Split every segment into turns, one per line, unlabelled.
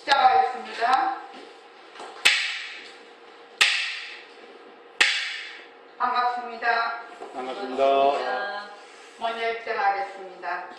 시작하겠습니다. 반갑습니다.
반갑습니다.
먼저 시작하겠습니다.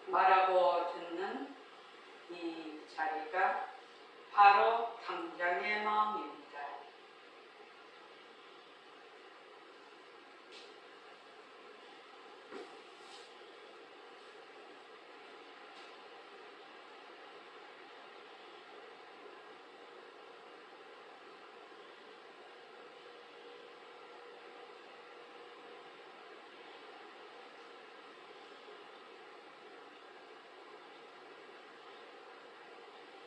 말하고 듣는 이 자리가 바로 당장의 마음입니다.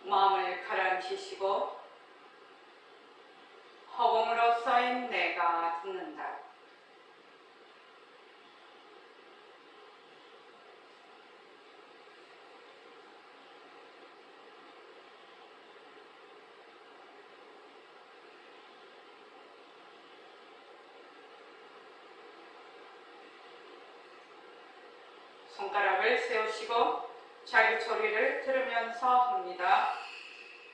마음을 가라앉히시고 허공으로 쌓인 내가 듣는다. 손가락을 세우시고 자기 소리를 들으면서 합니다.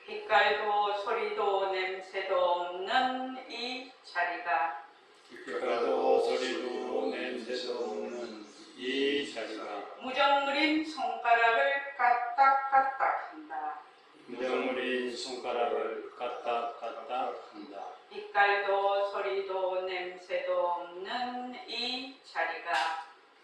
빛깔도 소리도 냄새도 없는 이 자리가
빛깔도 소리도 냄새도 없는 이 자리가
무정무린 손가락을 까딱까딱 한다.
무정무린 손가락을 까딱까딱 한다.
빛깔도 소리도 냄새도 없는 이 자리가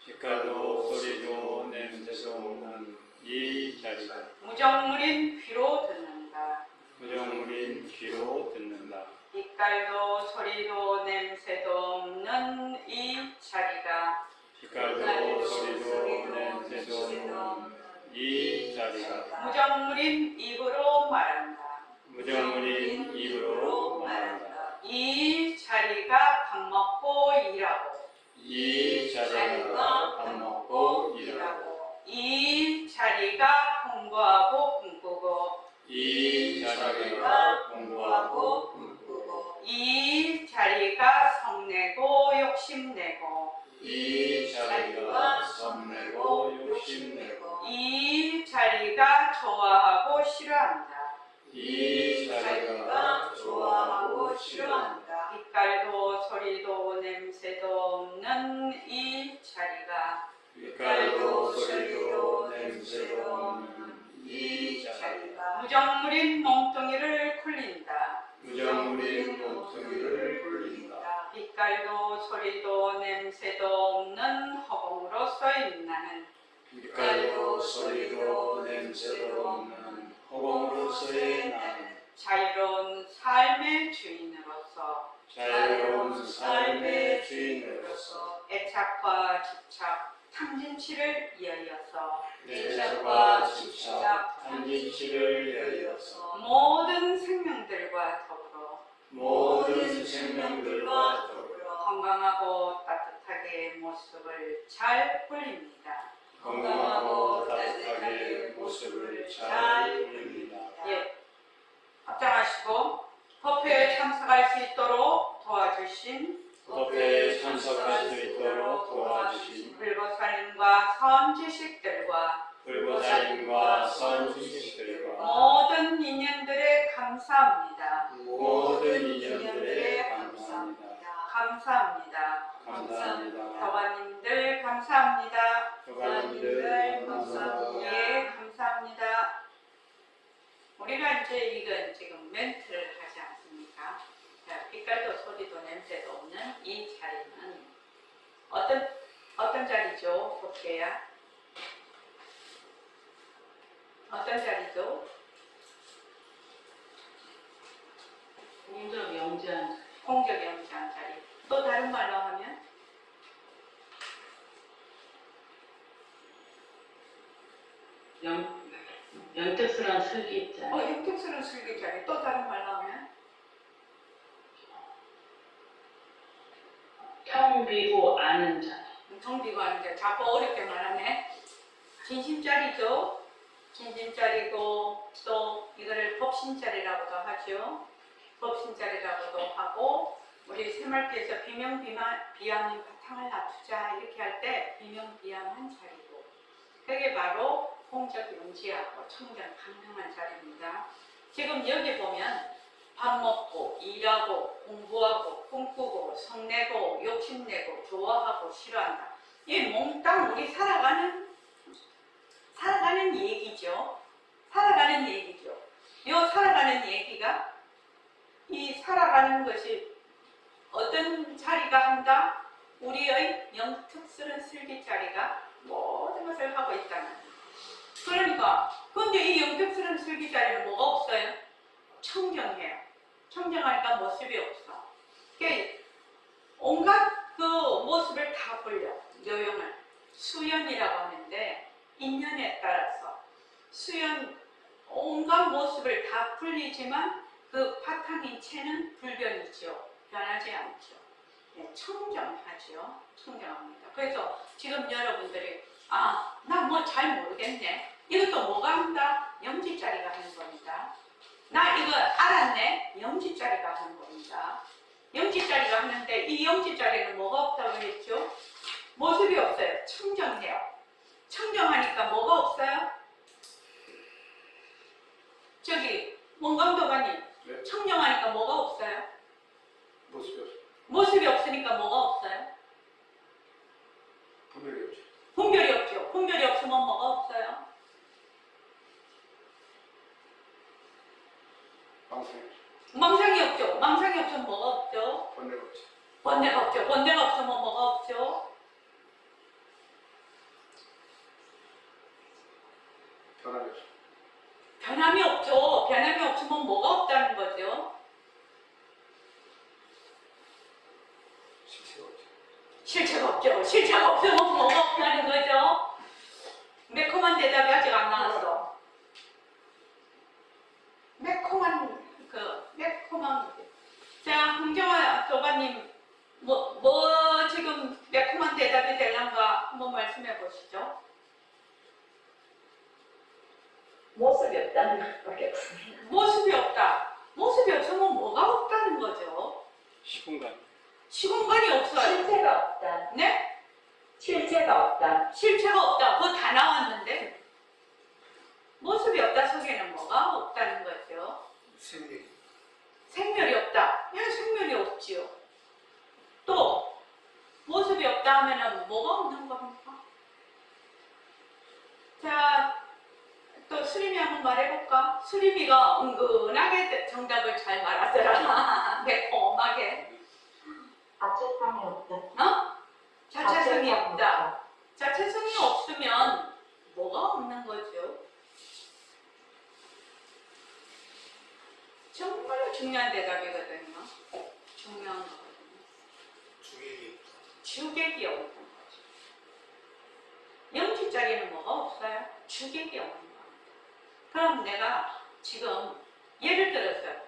빛깔도 소리도 냄새도 없는 이 자리가
무정무린 귀로 듣는다.
무정무린 귀로 듣는다.
빛깔도 소리도 냄새도 없는 이 자리가
빛깔도 소리도 냄새도 없는 이 자리가
무정무린 입으로 말한다.
무정무린 입으로 말한다.
이 자리가 밥 먹고 일하고
이 자리가 밥 먹고 일하고
이 자리가 공부하고 꿈꾸고
이 자리가 공부하고 꿈꾸고
이 자리가 성내고 욕심내고
이 자리가 성내고 욕심내고
이 자리가 좋아하고 싫어한다.
이 자리가 좋아하고 싫어한다.
빛깔도 소리도 냄새도 없는 이 자리가
빛깔도 소리도 냄새도 없는 이 자리가
무정무린 몸뚱이를 굴린다.
무정무린 몸뚱이를 굴린다.
빛깔도 소리도 냄새도 없는 허공으로 써인 나는
빛깔도 소리도 냄새도 없는 허공으로서의 나는
자유로운 삶의 주인으로서
자유로운 삶의 주인으로서
애착과 집착, 탕진치를 이어서
애착과 집착, 탐진치를 위하여서
모든 생명들과 더불어
모든 생명들과 더불어
건강하고 따뜻하게 모습을 잘 굴립니다.
건강하고 따뜻하게 모습을 잘 보입니다.
예, 합장하시고 법회에 참석할 수 있도록 도와주신
법회에 참석할 수 있도록 도와주신
불보살님과 선지식들과
불보살님과 선지식들과
모든 인연들에 감사합니다.
모든 인연들에 감사합니다.
감사합니다.
감사합니다.
교관님들 감사합니다.
교관님들 감사합니다.
예, 감사합니다. 우리가 이제 이건 지금 멘트를 하지 않습니까? 자, 빛깔도 소리도 냄새도 없는 이 자리는 어떤 자리죠? 볼게요. 어떤 자리죠?
공적 영장
공적 영장 자리. 또 다른 말로 하면
영특스러운 슬기자.
영특스러운 슬기자리. 또 다른 말로 하면
평비고 아는 자.
정비고 하는 게 자꾸 어렵게 말하네. 진심짜리죠. 진심짜리고 또 이거를 법신짜리라고도 하죠. 법신짜리라고도 하고 우리 새말피에서 비명비암인 바탕을 놔두자 이렇게 할 때 비명비암한 자리고 그게 바로 공적 용지하고 청정 강경한 자리입니다. 지금 여기 보면 밥 먹고 일하고 공부하고 꿈꾸고 성내고 욕심내고 좋아하고 싫어한다. 이 몽땅 우리 살아가는 얘기죠. 살아가는 얘기죠. 이 살아가는 얘기가 이 살아가는 것이 어떤 자리가 한다? 우리의 영특스러운 슬기자리가 모든 것을 하고 있다는. 그러니까 근데 이 영특스러운 슬기자리는 뭐가 없어요? 청정해요. 청정하니까 모습이 없어. 그러니까 온갖 그 모습을 다 불려. 요용을 수연이라고 하는데 인연에 따라서 수연 온갖 모습을 다 풀리지만 그 바탕인 체는 불변이죠. 변하지 않죠. 네, 청정하죠. 청정합니다. 그래서 지금 여러분들이 나 뭐 잘 모르겠네. 이것도 뭐가 한다? 영지짜리가 하는 겁니다. 나 이거 알았네. 영지짜리가 하는 겁니다. 영지짜리가 하는데 이 영지짜리는 뭐가 없다고 했죠? 모습이 없어요. 청정해요. 청정하니까 뭐가 없어요? 저기 원감도관님
네.
청정하니까 뭐가 없어요?
모습이 없어.
모습이 없으니까 뭐가 없어요?
분별이 없죠.
분별이 없죠. 분별이 없으면 뭐가 없어요?
망상이 없죠.
망상이 없죠. 망상이 없으면 뭐가 없죠?
번뇌가 없죠.
번뇌가 없죠. 번뇌가 없으면 뭐가 없죠?
변함이 없죠.
변함이 없죠. 변함이 없으면 뭐가 없다는 거죠?
실체가 없죠.
실체가 없죠. 실체가 없으면 뭐가 없다는 거죠? 매콤한 대답이 아직 안 나왔어. 매콤한 자, 흥정아 교관님 뭐 지금 매콤한 대답이 될란가 한번 말씀해 보시죠.
모습이 없다는 것밖에 없습니다.
모습이 없다. 모습이 없으면 뭐가 없다는 거죠?
시공간.
시공간이 없어요.
실체가 없다.
네?
실체가 없다.
실체가 없다. 그거 다 나왔는데 모습이 없다 속에는 뭐가 없다는 거죠?
생리.
생멸이 없다. 그냥 생멸이 없지요. 또 모습이 없다 하면은 뭐가 없는 겁니까? 자, 또 수림이 한번 말해볼까? 수림이가 은근하게 정답을 잘 말하더라. 매콤하게.
자체성이 없다.
어? 자체성이 없다. 자체성이 없으면 뭐가 없는 거죠? 정말로 중요한 대답이거든요. 중요한 거거든요.
주객이
주객이 없는 거죠. 영지짜리는 뭐가 없어요? 주객이 없는 거예요. 그럼 내가 지금 예를 들었어요.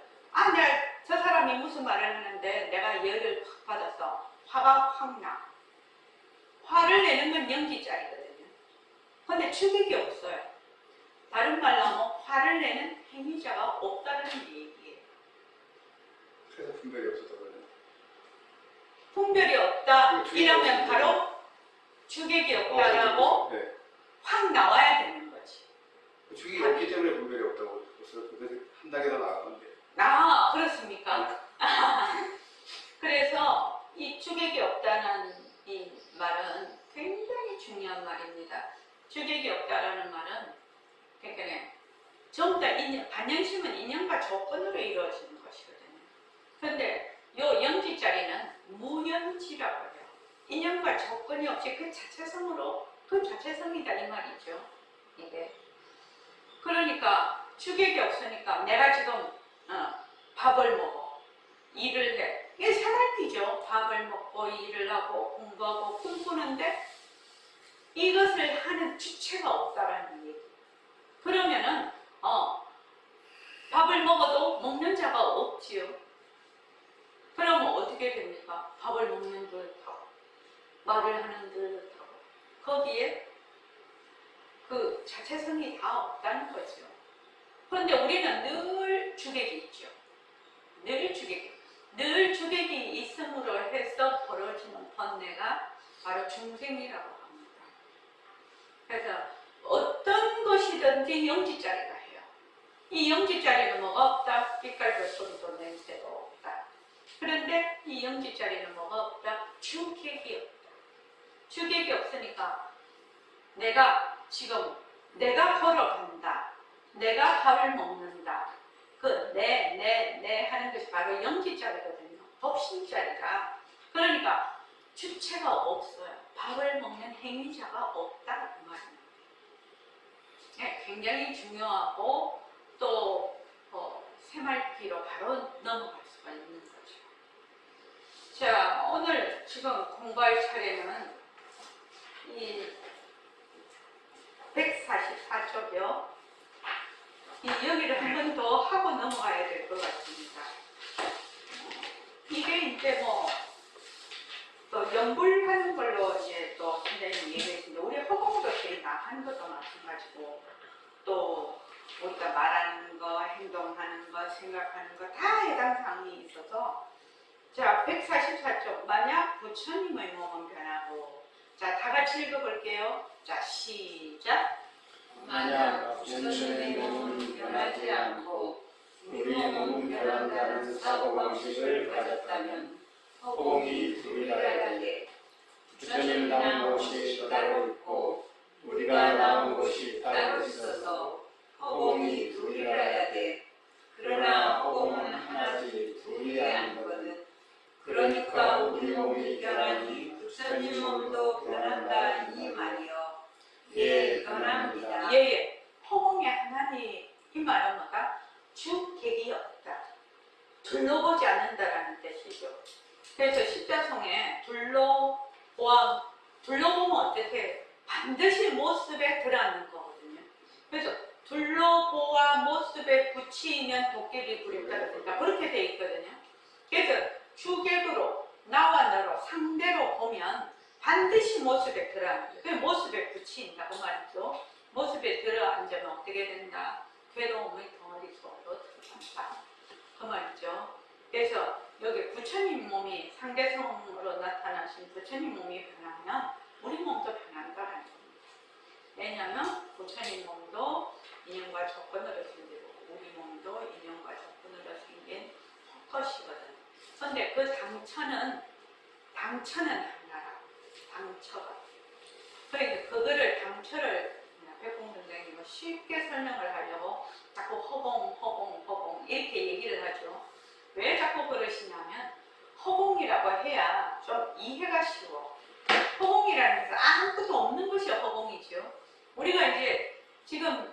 내가 저 사람이 무슨 말을 하는데 내가 열을 확 받았어. 화가 확 나. 화를 내는 건 영지짜리거든요. 근데 주객이 없어요. 다른 말로 하면 화를 내는 행위자가 없다는 얘기예요.
그래서 분별이 없었다고 그러죠.
분별이 없다 이러면 바로 주객이 없다라고
네.
확 나와야 되는 거지.
주객이 없기 때문에 분별이 없다고. 그래서 한 단계 더 나아가는데.
그렇습니까? 그래서 이 주객이 없다는 이 말은 굉장히 중요한 말입니다. 주객이 없다라는 말은 그러니까 전부 다 반영심은 인연과 조건으로 이루어지는 것이거든요. 그런데 요 영지짜리는 무영지라고 해요. 인연과 조건이 없이 그 자체성으로 그 자체성이다 이 말이죠. 이게 그러니까 주객이 없으니까 내가 지금 밥을 먹어 일을 해 이게 생활비죠. 밥을 먹고 일을 하고 공부하고 꿈꾸는데 이것을 하는 주체가 없다라는 얘기. 그러면은 밥을 먹어도 먹는 자가 없지요. 그러면 어떻게 됩니까? 밥을 먹는 듯하고 말을 하는 듯하고 거기에 그 자체성이 다 없다는 거죠. 그런데 우리는 늘 주객이 있죠. 늘 주객이 있음으로 해서 벌어지는 번뇌가 바로 중생이라고 합니다. 그래서 어떤 것이든지 영지자리가 해요. 이 영지자리는 뭐가 없다? 빛깔도 소리도 냄새도 없다. 그런데 이 영지자리는 뭐가 없다? 주객이 없다. 주객이 없으니까 내가 걸어간다. 내가 밥을 먹는다. 그 내 하는 것이 바로 영지자리거든요. 법신자리가. 그러니까 주체가 없어요. 밥을 먹는 행위자가 없다 그 말입니다. 네, 굉장히 중요하고 또 새말기로 바로 넘어갈 수가 있는 거죠. 자, 오늘 지금 공부할 차례는 이 144쪽이요. 여기를 한 번 더 하고 넘어가야 될 것 같습니다. 이게 이제 또 연불하는 걸로 이제 또 선생님이 얘기했는데 우리 허공도 저희가 하는 것도 마찬가지고 또 우리가 말하는 거, 행동하는 거, 생각하는 거 다 해당 사항이 있어서 자 144쪽 만약 부처님의 몸은 변하고 자 다 같이 읽어볼게요. 자 시작.
만약 부처님의 몸은 변하지 않고 우리의 몸은 변한다는 사고방식을 가졌다면 허공이 둘이라야되 부처님 나온 곳이 따로 있고 우리가 나온 곳이 따로 있어서 허공이 둘이라야되 그러나 허공은 하나지 둘이 아니거든. 그러니까 우리 몸이 변하니 부처님 몸도 변한다 이 말이요. 예, 변합니다.
예. 허공에 하나니 이 말은 뭐다? 주객이 없다. 둘러보지 않는다라는 뜻이죠. 그래서 십자성에 둘러보면 어떻게 반드시 모습에 들어앉는 거거든요. 그래서 둘러보아 모습에 붙이면 도깨비 부렸다 그렇게 돼 있거든요. 그래서 주객으로 나와 너로 상대로 보면 반드시 모습에 들어앉아. 그 모습에 붙인다고 말이죠. 모습에 들어앉으면 어떻게 된다? 괴로움의 덩어리 속으로 들어간다. 그 말이죠. 그래서 여기 부처님 몸이 상대성으로 나타나신 부처님 몸이 변하면 우리 몸도 변한다는 겁니다. 왜냐하면 부처님 몸도 인연과 조건으로 생기고 우리 몸도 인연과 조건으로 생긴 것이거든. 그런데 그 당처는 하나라. 당처가. 그러니까 그거를 당처를 백공 선생님은 쉽게 설명을 하려고 자꾸 허공 이렇게 얘기를 하죠. 왜 자꾸 그러시냐면 허공이라고 해야 좀 이해가 쉬워. 허공이라는 것은 아무것도 없는 것이 허공이죠. 우리가 이제 지금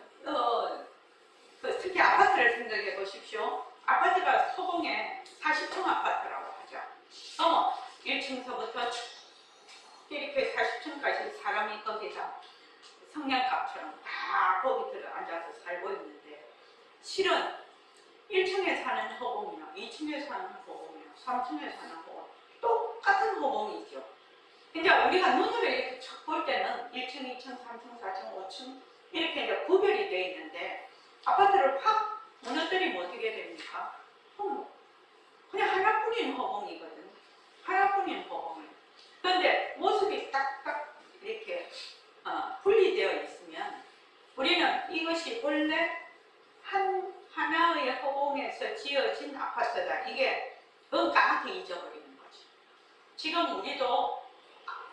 특히 아파트를 생각해 보십시오. 아파트가 허공에 40층 아파트라고 하죠. 1층서부터 쭉 이렇게 40층까지 사람이 거기다 성냥갑처럼 다 거기 들어 앉아서 살고 있는데 실은 1층에 사는 허공이나 2층에 사는 허공이나 3층에 사는 허공 똑같은 허공이죠. 이제 우리가 눈으로 이렇게 척 볼 때는 1층, 2층, 3층, 4층, 5층 이렇게 이제 구별이 되어 있는데 아파트를 확 무너뜨리면 어떻게 됩니까? 그냥 하나뿐인 허공이거든. 하나뿐인 허공이에요. 그런데 모습이 딱딱 이렇게 분리되어 있으면 우리는 이것이 원래 하나의 허공에서 지어진 아파트다. 이게 깜빡이 잊어버리는 거죠. 지금 우리도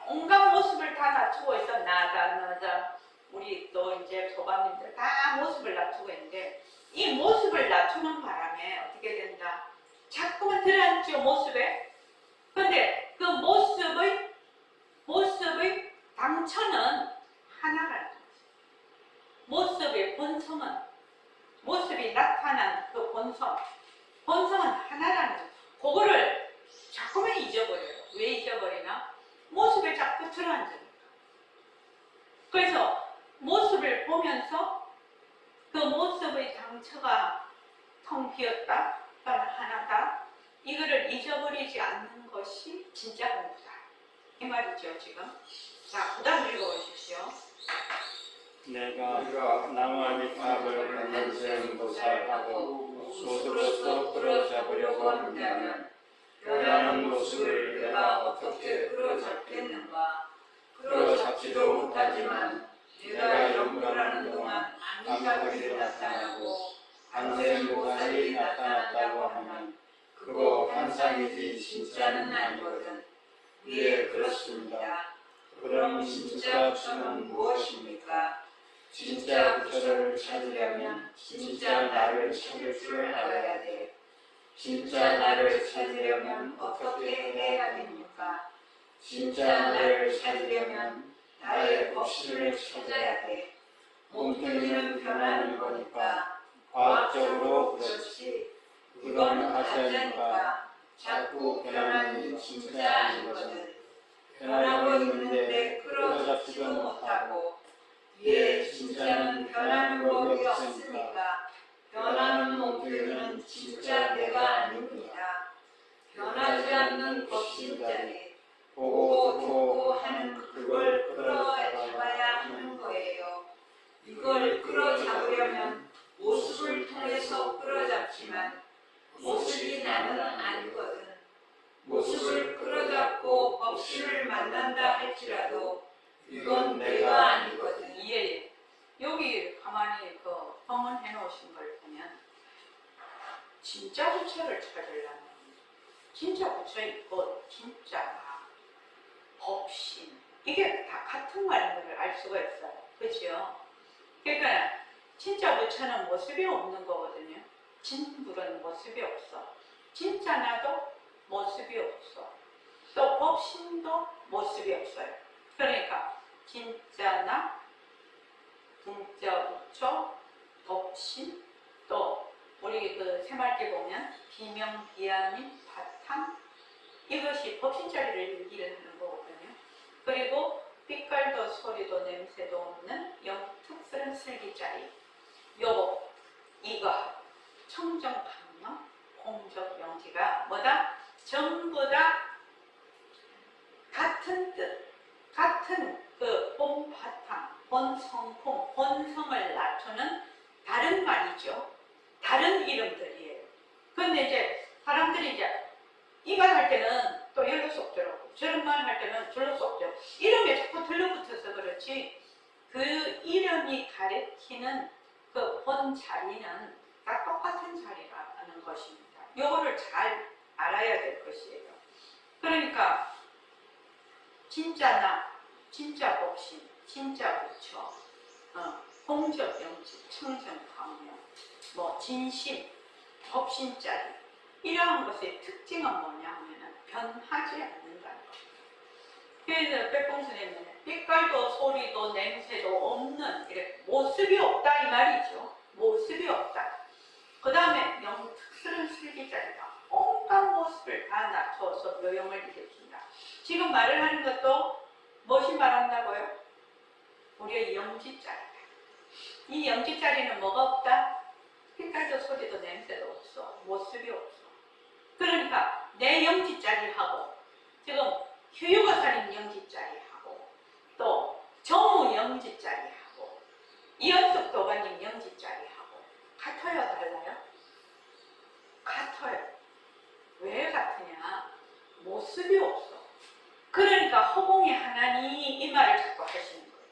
온갖 모습을 다 갖추고 있어. 나다 우리 또 이제 소방님들 다 모습을 갖추고 있는데 이 모습을 낮추는 바람에 어떻게 된다? 자꾸만 들어앉죠, 모습에. 근데 그 모습의 당처는 하나라는 거지. 모습의 본성은, 모습이 나타난 그 본성은 하나라는 거지. 그거를 자꾸만 잊어버려. 잊어버려요. 왜 잊어버리나? 모습에 자꾸 들어앉으니까. 그래서 모습을 보면서 그 모습의 상처가 텅 비었다, 하나다. 이거를 잊어버리지 않는 것이 진짜 공부다. 이 말이죠, 지금. 자, 그 다음 읽어보십시오.
내가 나무아미 탑을 한번쯤 도살하고 모습으로서 끌어잡으려고 한다면 변하는 모습을 내가 어떻게 끌어잡겠는가? 끌어잡지도 못하지만 내가 연구하는 동안 암사들이 나타나고 밤샘보살이 나타났다고 하면 그거 환상이지 진짜는 아니거든. 예, 그렇습니다. 그럼 진짜 부처는 무엇입니까? 진짜 부처를 찾으려면 진짜 나를 찾을 줄 알아야 돼. 진짜 나를 찾으려면 어떻게 해야 됩니까? 진짜 나를 찾으려면 나의 법신을 찾아야 돼. 몸뚱이는 변하는 거니까 과학적으로 그렇지. 이건 가짜니까 자꾸 변하는 진짜 아니거든. 변하고 있는데 끌어잡지도 못하고 예, 진짜는 변하는 법이 없으니까 변하는 몸뚱이는 진짜 내가 아닙니다. 변하지 않는 법신자리 보고 듣고 하는 그걸 끌어잡아야 하는 거예요. 이걸 끌어잡으려면 모습을 통해서 끌어잡지만 모습이 나는 아니거든. 모습을 끌어잡고 법신을 만난다 할지라도 이건 내가 아니거든.
예. 여기 가만히 그 방문해 놓으신 걸 보면 진짜 부처를 찾으려면 진짜 부처 있고 진짜 나, 법신 이게 다 같은 말인 걸 알 수가 있어요. 그렇죠? 그러니까 진짜 부처는 모습이 없는 거거든요. 진불은 모습이 없어. 진짜 나도 모습이 없어. 또 법신도 모습이 없어요. 그러니까 진짜 나, 진짜 부처, 법신, 또 우리 그 새말기 보면 비명, 비아민, 바탕 이것이 법신자리를 얘기를 하는 거거든요. 그리고 빛깔도 소리도 냄새도 없는 영특스런 슬기자리 이거 청정방명, 공적영지가 뭐다? 전부 다 같은 뜻, 같은 그 본바탕, 본성품, 본성을 낮추는 다른 말이죠. 다른 이름들이에요. 근데 이제 사람들이 이제 이 말 할 때는 또 열로 쏙 들어오고 저런 말 할 때는 절로 쏙 들어. 이름에 자꾸 들러붙어서 그렇지 그 이름이 가리키는 그 본 자리는 다 똑같은 자리라는 것입니다. 요거를 잘 알아야 될 것이에요. 그러니까 진짜 나, 진짜 법신, 진짜 부처, 공적영지, 청정방명, 뭐 진심, 법신자리 이러한 것의 특징은 뭐냐 하면 변하지 않는다는 것. 그래서 백봉 선생님은 빛깔도 소리도 냄새도 없는 이렇게 모습이 없다 이 말이죠. 모습이 없다. 그 다음에 영특스러운 슬기자리다. 온갖 모습을 다 낮춰서 묘용을 일으킨다. 지금 말을 하는 것도 무엇이 말한다고요? 우리의 영지자리다. 이 영지자리는 뭐가 없다? 빛깔도 소리도 냄새도 없어. 모습이 없어. 그러니까 내 영지자리하고 지금 휴유거살인 영지자리하고 또 정우 영지자리하고 이연숙 도가님 영지자리하고 같아요? 달라요? 같아요. 왜 같으냐? 모습이 없어. 그러니까 허공의 하나니 이 말을 자꾸 하시는 거예요.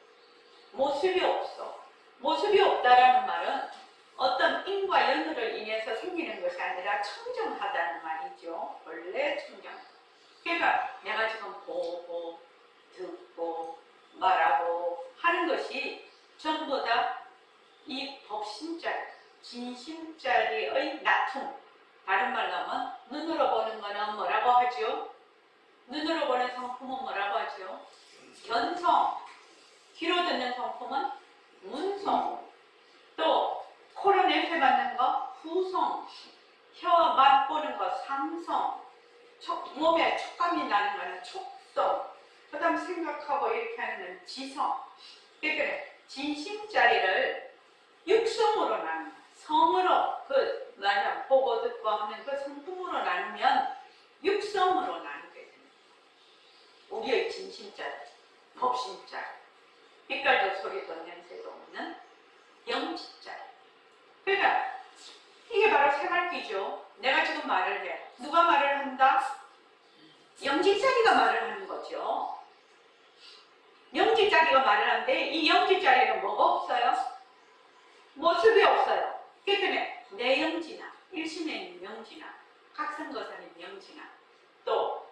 모습이 없어. 모습이 없다라는 말은 어떤 인과 연으로 인해서 생기는 것이 아니라 청정하다는 말이죠. 원래 청정. 그러니까 내가 지금 보고 듣고 말하고 하는 것이 전부 다 이 법신자리, 진심자리의 나툼. 다른 말로 하면 눈으로 보는 거는 뭐라고 하죠? 눈으로 보는 성품은 뭐라고 하죠? 견성. 귀로 듣는 성품은 문성. 또 코로 냄새 맡는 거 후성. 혀 맛보는 거 상성. 몸에 촉감이 나는 거는 촉성, 그 다음 생각하고 이렇게 하는 건 지성. 그래, 진심자리를 육성으로 나누는 거야. 성으로, 보고 듣고 하는 그 성품으로 나누면 육성으로 나누게 됩니다. 우리의 진심자리, 법심자리, 빛깔도 소리도 냄새도 없는 영지자리. 그러니까 이게 바로 생활기죠. 내가 지금 말을 해. 누가 말을 한다? 영지자리가 말을 하는 거죠. 영지자리가 말을 하는데 이 영지자리는 뭐가 없어요? 모습이 없어요. 그렇기 때문에 내 영지나 일심에 있는 영지나 각성거사님 영지나 또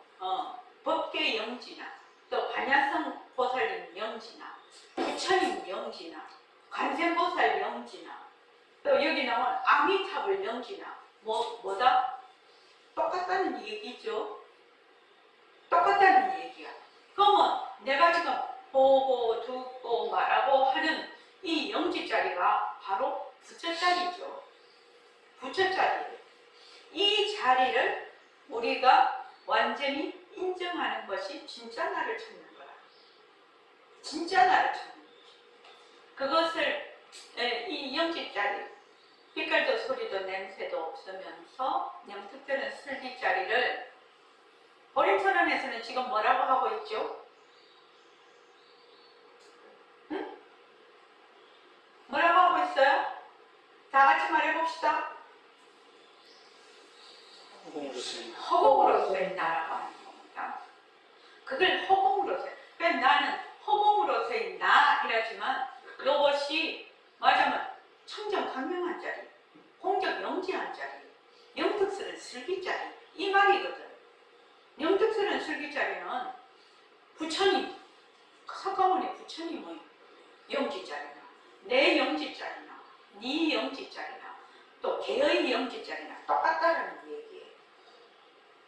법계 영지나 또 반야성 보살님 영지나 부처님 영지나 관세음보살 영지나 또 여기 나온 아미타불 영지나 뭐다? 똑같다는 얘기죠. 똑같다는 얘기야. 그러면 내가 지금 보고 듣고 말하고 하는 이 영지자리가 바로 부처자리죠. 부처자리. 이 자리를 우리가 완전히 인정하는 것이 진짜 나를 찾는 거야. 진짜 나를 찾는 거야. 그것을 이 영지자리, 빛깔도 소리도 냄새도 없으면서 영특별한 슬기자리를 보림천원에서는 지금 뭐라고 하고 있죠? 응? 뭐라고 하고 있어요? 다 같이 말해봅시다. 허공으로서의 나라고 하는 겁니다. 그걸 허공으로서. 그러니까 나는 허공으로서의 나 이라지만 이것이 말하자면 청정 강명한 자리, 공적 영지한 자리, 영특스러운 슬기자리 이 말이거든. 영특스러운 슬기자리는 부처님, 석가모니 부처님의 영지자리나 내 영지자리나 네 영지자리나 또 개의 영지자리나 똑같다라는 얘기예요.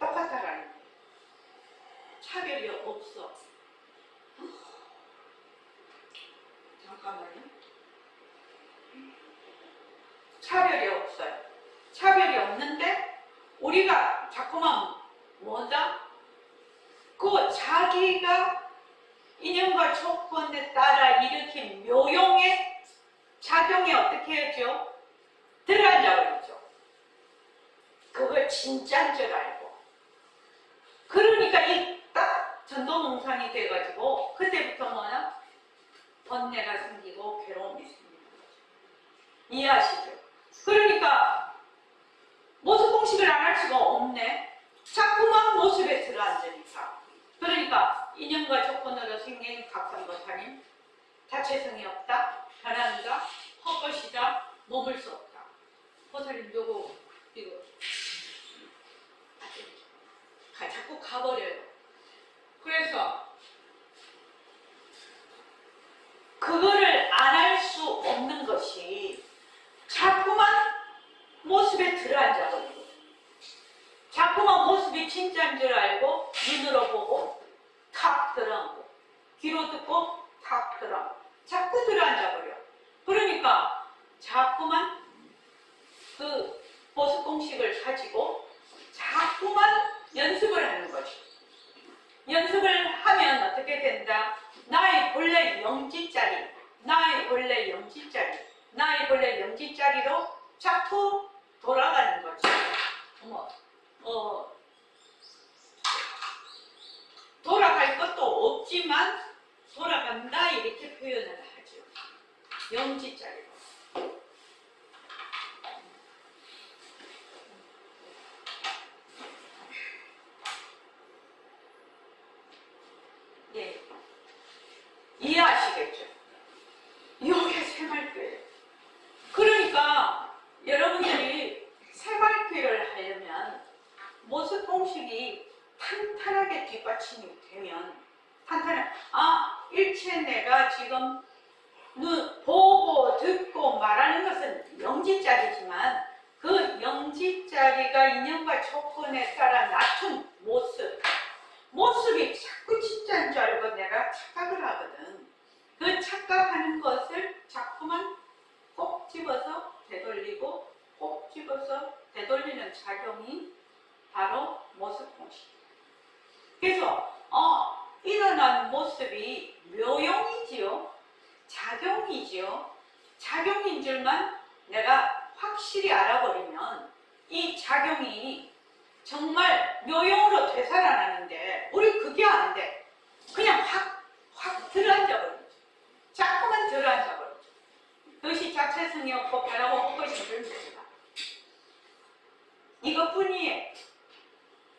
똑같다라는 얘기. 차별이 없어. 잠깐만요. 차별이 없어요. 차별이 없는데 우리가 자꾸만 뭐다? 그 자기가 인연과 조건에 따라 일으킨 묘용의 작용에 어떻게 하죠? 들어앉아버리죠. 그걸 진짜인 줄 알고. 그러니까 이 딱 전도농상이 돼가지고 그때부터 뭐냐? 번뇌가 생기고 괴로움이 생기는 거죠. 이해하시죠? 그러니까 모습 공식을 안 할 수가 없네. 자꾸만 모습에 들어앉으니까. 그러니까 인연과 조건으로 생긴 각성보살님 자체성이 없다, 변한다, 헛것이다, 머물 수 없다. 보살님 누구 이거 자꾸 가버려요. 그래서 그거를 안 할 수 없는 것이 자꾸만 모습에 들어앉아 버리고 자꾸만 모습이 진짜인 줄 알고 눈으로 보고 탁 들어앉고 귀로 듣고 탁 들어앉고 자꾸 들어앉아 버려. 그러니까 자꾸만 그 보습 공식을 가지고 자꾸만 연습을 하는 거지. 연습을 하면 어떻게 된다? 나의 본래 영지자리, 나의 본래 영지자리, 나의 본래 영지자리로 자꾸 돌아가는 거지. 돌아갈 것도 없지만 돌아간다 이렇게 표현을 하죠. 영지자리로. 예, 이해하시겠죠? 이게 생활교회예요. 그러니까 여러분들이 생활교회를 하려면 모습 공식이 탄탄하게 뒷받침이 되면 일체 내가 지금 보고 듣고 말하는 것은 영지자리지만 그 영지자리가 인연과 조건에 따라 낮춘 모습이 자꾸 진짜인 줄 알고 내가 착각을 하거든. 그 착각하는 것을 자꾸만 꼭 집어서 되돌리고 꼭 집어서 되돌리는 작용이 바로 모습 공식. 그래서 일어난 모습이 묘용이지요. 작용이지요. 작용인 줄만 내가 확실히 알아버리면 이 작용이 정말 묘용으로 되살아나는데 우리 그게 안 돼. 그냥 확 들어앉아버리죠. 자꾸만 들어앉아버리죠. 그것이 자체성이 없고 변하고 헛것이 불입니다. 이것뿐이에요.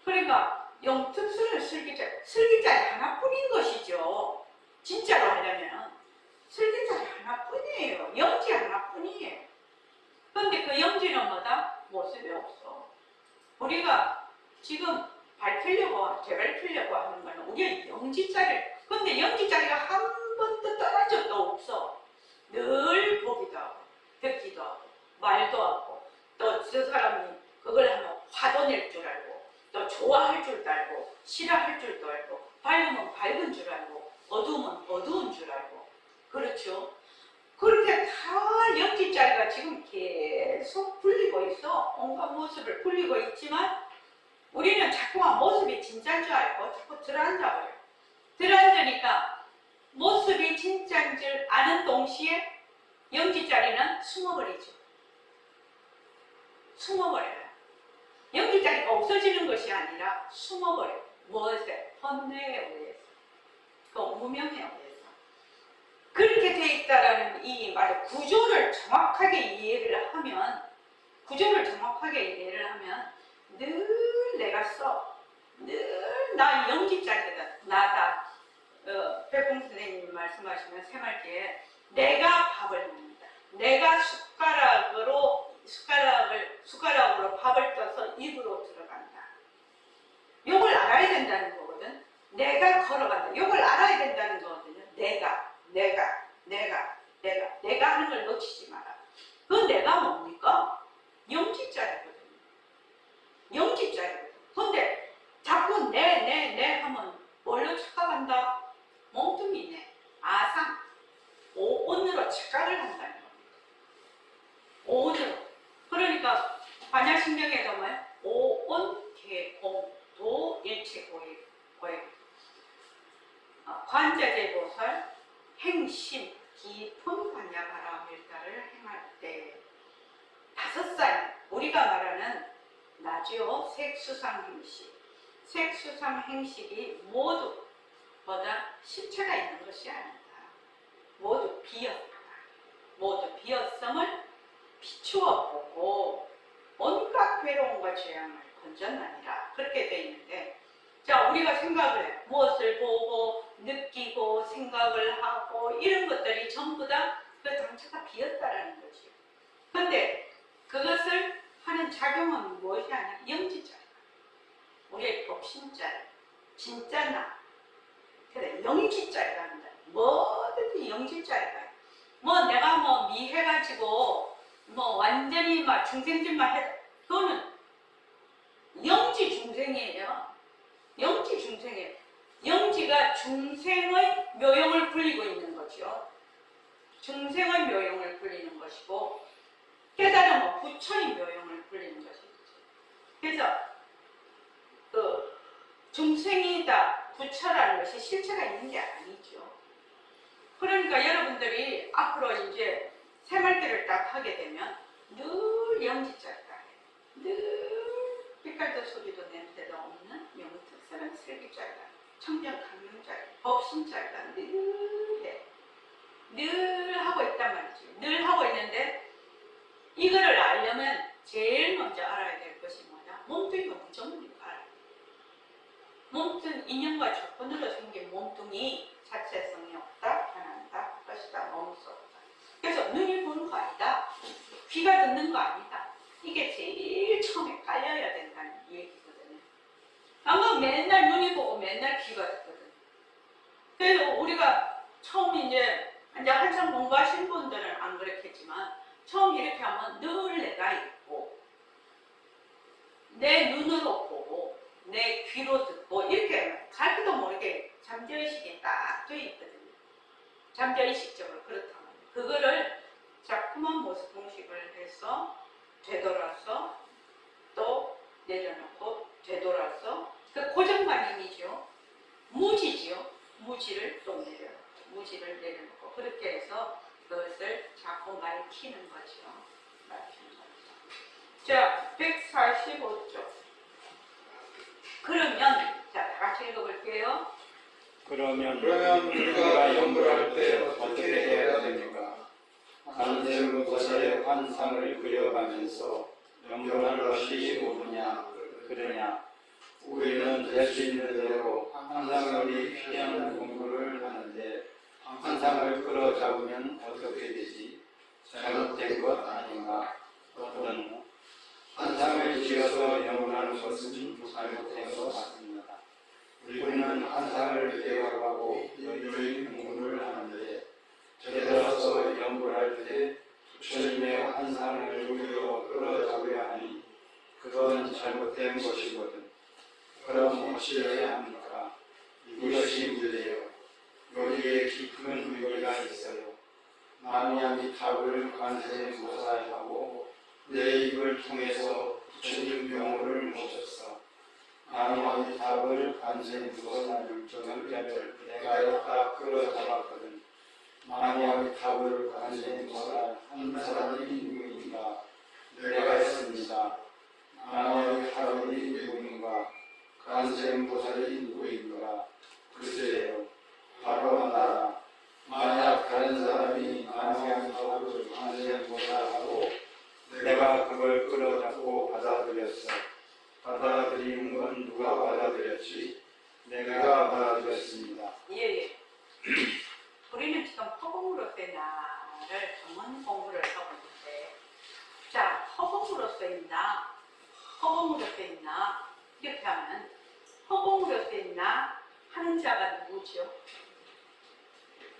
그러니까 영특수는 슬기자리 하나뿐인 것이죠. 진짜로 하려면 슬기자리 하나뿐이에요. 영지 하나뿐이에요. 그런데 그 영지는 뭐다? 모습이 없어. 우리가 지금 밝히려고 되밟히려고 하는 거는 우리가 영지자리. 근데 영지자리가 한 번도 떠난 적도 없어. 늘 보기도 하고 듣기도 하고 말도 하고 또 저 사람이 그걸 하면 화도 낼 줄 알고 또 좋아할 줄도 알고 싫어할 줄도 알고 밝으면 밝은 줄 알고 어두우면 어두운 줄 알고 그렇죠. 그렇게 다 영지자리가 지금 계속 불리고 있어. 온갖 모습을 불리고 있지만 우리는 자꾸만 모습이 진짜인 줄 알고 자꾸 들어앉아버려. 들어앉으니까 모습이 진짜인 줄 아는 동시에 영지자리는 숨어버리죠. 숨어버려요. 영지자리가 없어지는 것이 아니라 숨어버려요. 무엇에? 번뇌에 의해서. 그 무명에 의해서. 그렇게 돼 있다라는 이 말의 구조를 정확하게 이해를 하면 늘 내가 써. 늘 나 영지자리거든. 나다. 백공 선생님이 말씀하시면 새말기에 내가 밥을 먹는다. 내가 숟가락으로 밥을 떠서 입으로 들어간다. 요걸 알아야 된다는 거거든. 내가 걸어간다. 요걸 알아야 된다는 거거든요. 내가 하는 걸 놓치지 마라. 그 내가 뭡니까? 영지자리거든요. 영지자리거든. 근데 자꾸 내 하면 뭘로 착각한다? 몽둥이네. 아상. 오온으로 착각을 한다는 겁니다. 오온으로. 그러니까 반야신경에도 뭐예요? 오온, 개공, 도, 일체, 고액. 관자재보살, 행심, 깊은 관야바라밀다를 행할 때 5살 우리가 말하는 나지요 색수상행식. 색수상행식이 모두 뭐다? 실체가 있는 것이 아니다. 모두 비었다. 모두 비었음을 비추어 보고 온갖 괴로움과 죄악을 건져나니라. 그렇게 돼 있는데, 자, 우리가 생각을 해. 무엇을 보고 느끼고 생각을 하고 이런 것들이 전부 다 그 당차가 비었다라는 거지. 근데 그것을 하는 작용은 무엇이 아니야? 영지자리. 우리의 법신자리. 진짜 나. 그래, 영지자리가 한다. 뭐든지 영지자리가. 뭐 내가 뭐 미해가지고 뭐 완전히 막 중생짓만 해도 그거는 영지 중생이에요. 영지 중생이에요. 영지가 중생의 묘용을 불리고 있는 거죠. 중생의 묘용을 불리는 것이고 깨달음은 부처의 묘용을 불리는 것이죠. 그래서 그 중생이다, 부처라는 것이 실체가 있는 게 아니죠. 그러니까 여러분들이 앞으로 이제 새말기를 딱 하게 되면 늘 영지자리가 해. 늘 빛깔도 소리도 냄새도 없는 영특스러운 슬기자리가 청정 강명자리, 법신자리가 늘 해. 늘 하고 있단 말이지. 늘 하고 있는데 이거를 알려면 제일 먼저 알아야 될 것이 뭐냐? 몸뚱이가 무정리가 알아야 돼. 몸뚱이 인연과 조건으로 생긴 몸뚱이 자체성이 없다, 변한다, 것이다, 너무 없다. 그래서 눈이 보는 거 아니다. 귀가 듣는 거 아니다. 이게 제일 처음에 깔려야 된다는 얘기거든요. 아마 맨날 눈이 보고 맨날 귀가 듣거든. 그래서 우리가 처음 이제 한참 공부하신 분들은 안 그렇겠지만 처음 이렇게 하면 늘 내가 있고 내 눈으로 보고 내 귀로 듣고 이렇게 자기도 모르게 잠재의식이 딱 돼 있거든요. 잠재의식적으로 그렇다면 그거를 자꾸만 모습 공식을 해서 되돌아서 또 내려놓고 되돌아서 그 고정관념이죠. 무지지요. 무지를 또 내려, 무지를 내려놓고 그렇게 해서 그것을 자꾸 밝히는 거죠. 밝히는 거죠. 자, 145쪽. 그러면 자, 다 같이 읽어볼게요.
그러면
우리가
우리가
연구를
연구할 때 어떻게 해야 됩니까? 관세음보살의 환상을 그려가면서 연구할 것이 옳으냐 그러냐. 우리는 될 수 있는 대로 환상을 피하는 공부를 하는데 환상을 끌어잡으면 어떻게 되지? 잘못된 것 아닌가? 또는 환상을 지어서 연구하는 것은 잘못된 것 같습니다. 우리는 환상을 배워가고 여유의 공부를 하는데 되돌아서 연구할 때 부처님의 환상을 끌어잡아야 하니 그건 잘못된 것이거든. 그럼 어찌해야 합니까? 이것이 문제예요. 여기에 깊은 의미가 있어요. 마미아미타불 관세음보살하고 내 입을 통해서 부처님 명호를 모셨어. 마미아미타불 관세음보살 정결을 내가 딱 끌어잡았거든. 마미아미타불 관세음보살 한 사람이 누구인가? 내가 했습니다. 마미아미타불이 누구인가? 관세음보살이 누구인가? 글쎄요, 바로 나라. 만약 다른 사람이 마미아미타불 관세음보살하고 내가 그걸 끌어잡고 받아들였어. 받아들이는 건 누가 받아들였지? 내가 받아들였습니다.
예. 우리는 지금 허공으로서의 나를 전문 공부를 하고 있는데, 자, 허공으로서의 나, 허공으로서의 나, 이렇게 하면 허공으로서의 나 하는 자가 누구죠?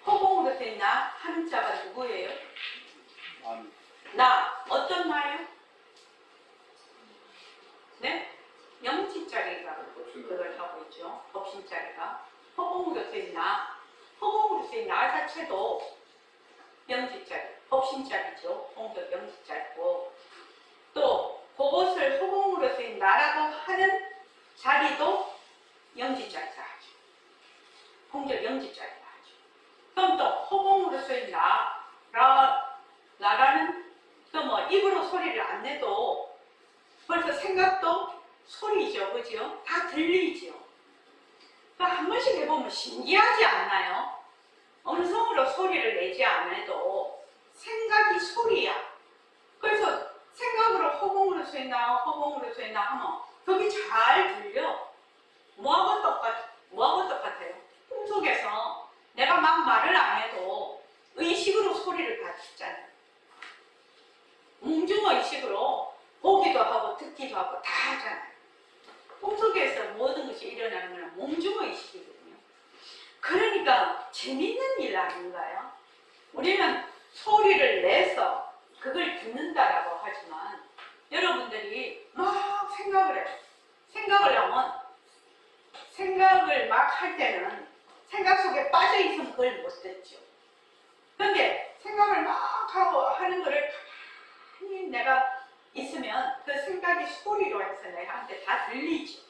허공으로서의 나 하는 자가 누구예요? 나, 어떤 나요? 네? 영지짜리가 그걸 하고 있죠. 법신짜리가. 허공으로서의 나, 허공으로서의 나 자체도 영지짜리, 법신짜리죠. 공적 영지짜리고, 또 그것을 허공으로서의 나라고 하는 자리도 영지짜리다 하죠. 공적 영지짜리다 하죠. 그럼 또 허공으로서의 나라는 또 뭐 입으로 소리를 안 내도 벌써 생각도 소리죠, 그죠? 다 들리죠. 한 번씩 해보면 신기하지 않나요? 음성으로 소리를 내지 않아도 생각이 소리야. 그래서 생각으로 허공으로서의 나, 허공으로서의 나 하면 그게 잘 들려. 뭐하고 똑같아요? 꿈속에서 내가 막 말을 안 해도 의식으로 소리를 받잖아요. 몽중어 의식으로 보기도 하고 듣기도 하고 다 하잖아요. 꿈속에서 모든 것이 일어나는 건 몽중어 의식이거든요. 그러니까 재밌는 일 아닌가요? 우리는 소리를 내서 그걸 듣는다라고 하지만 여러분들이 막 생각을 해요. 생각을 하면 생각을 막 할 때는 생각 속에 빠져 있으면 그걸 못 듣죠. 그런데 생각을 막 하고 하는 거를 가만히 내가 있으면 그 생각이 소리로 해서 내한테 다 들리죠.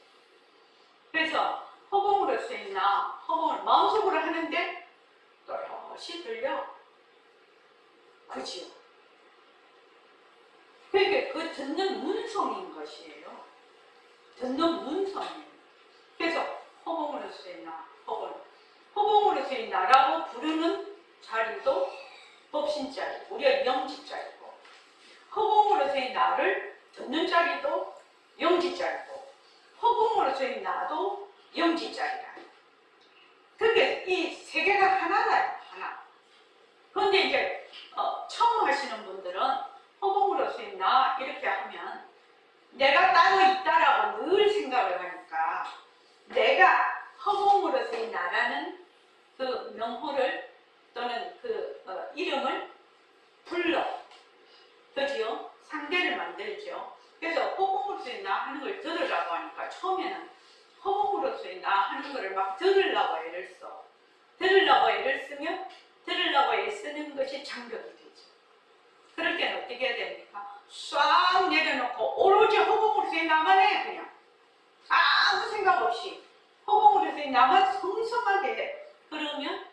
그래서 허공으로서의 나, 허공을 마음속으로 하는데 또렷이 들려. 그죠? 그러니까 그 듣는 문성인 것이에요. 듣는 문성이에요. 그래서 허공으로서의 나, 허공으로서의 나라고 부르는 자리도 법신자리, 우리가 영지자리고, 허공으로서의 나를 듣는 자리도 영지자리고, 허공으로서의 나도 영지자리다. 그게 이 세 개가 하나다, 하나. 그런데 이제 처음 하시는 분들은 허공으로서의 나 이렇게 하면 내가 따로 있다라고 늘 생각을 하니까 내가 허공으로서의 나라는 그 명호를 또는 그 이름을 불러. 그지요? 상대를 만들죠. 그래서 허공으로서의 나 하는 걸 들으라고 하니까 처음에는 허공으로서의 나 하는 거를 막 들으려고 애를 써. 들으려고 애를 쓰면 들으려고 애 쓰는 것이 장벽이 되죠. 그럴 때는 어떻게 해야 됩니까? 싹 내려놓고 오로지 허공으로서의 나만 해. 그냥 아무 생각 없이 허공으로 해서 나만 성성하게 그러면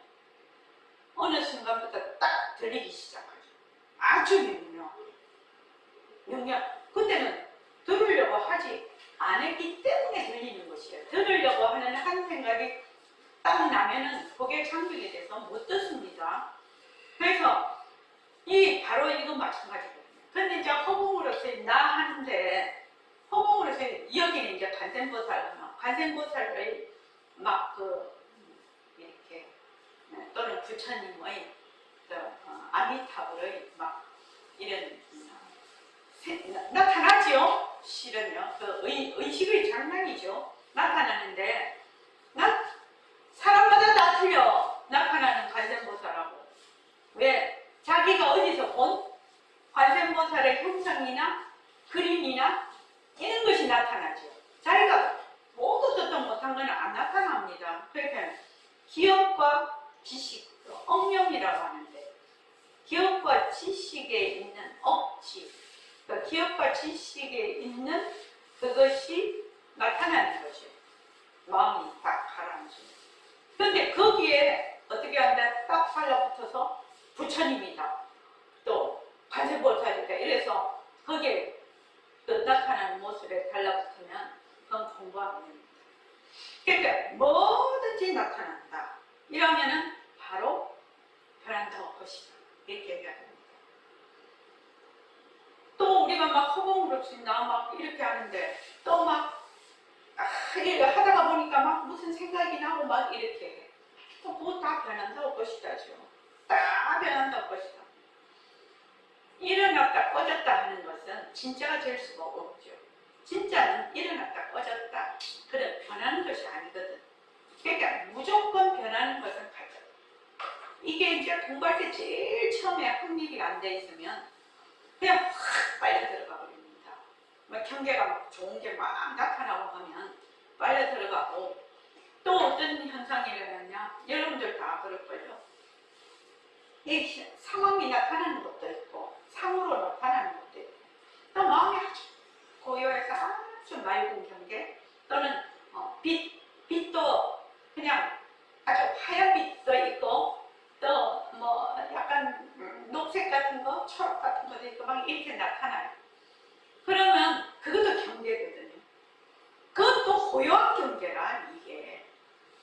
어느 순간부터 딱 들리기 시작하죠. 아주 명령. 그때는 들으려고 하지 안 했기 때문에 들리는 것이에요. 들으려고 하는 한 생각이 딱 나면은 그게 장벽이 돼서 못 듣습니다. 그래서 바로 이거 마찬가지거든요. 근데 이제 허공으로서 나 하는데 허공으로서 여기는 이제 관세음보살의 막 이렇게 또는 부처님의 아미타불의 막 이런 나타나죠. 실은요. 의식의 장난이죠. 나타나는데 사람마다 다 틀려. 나타나는 관세음보살하고. 왜? 자기가 어디서 본 관세음보살의 형상이나 그림이나 이런 것이 나타나죠. 자기가 모두 듣도 못한 것은 안 나타납니다. 그러니까 기억과 지식, 억념이라고 하는데 기억과 지식에 있는 억지, 기억과 지식에 있는 그것이 나타나는 거죠. 마음이 딱 가라앉으면. 그런데 거기에 어떻게 한다? 딱 달라붙어서 부처님이다. 또 관세음보살이다. 이래서 거기에 나타나는 모습에 달라붙으면 그건 공부하면 됩니다. 그러니까 뭐든지 나타난다. 이러면은 바로 변한다고 것이다. 이렇게 얘기가 됩니다. 또 우리가 막 허공으로나 막 이렇게 하는데 또 막 이렇게 하다가 보니까 막 무슨 생각이 나고 막 이렇게 해. 또 그거 다 변한다고 것이다죠. 다 변한다고 것이다. 일어났다 꺼졌다 하는 것은 진짜가 될 수가 없죠. 진짜는 일어났다 꺼졌다 그런 변하는 것이 아니거든. 그러니까 무조건 변하는 것은 가져. 이게 이제 공부할 때 제일 처음에 확립이 안 돼 있으면 그냥 확 빨려 들어가 버립니다. 막 경계가 막 좋은 게 막 나타나고 하면 빨려 들어가고 또 어떤 현상이 일어났냐? 여러분들 다 그럴걸요. 이 상황이 나타나는 것도 있고 상으로 나타나는 것도 있고 또 마음이 아주 고요해서 아주 맑은 경계 또는 빛도 그냥 아주 하얀 빛도 있고 또 뭐 약간 녹색 같은 거, 초록 같은 것도 있고 막 이렇게 나타나요. 그러면 그것도 경계거든요. 그것도 고요한 경계라 이게.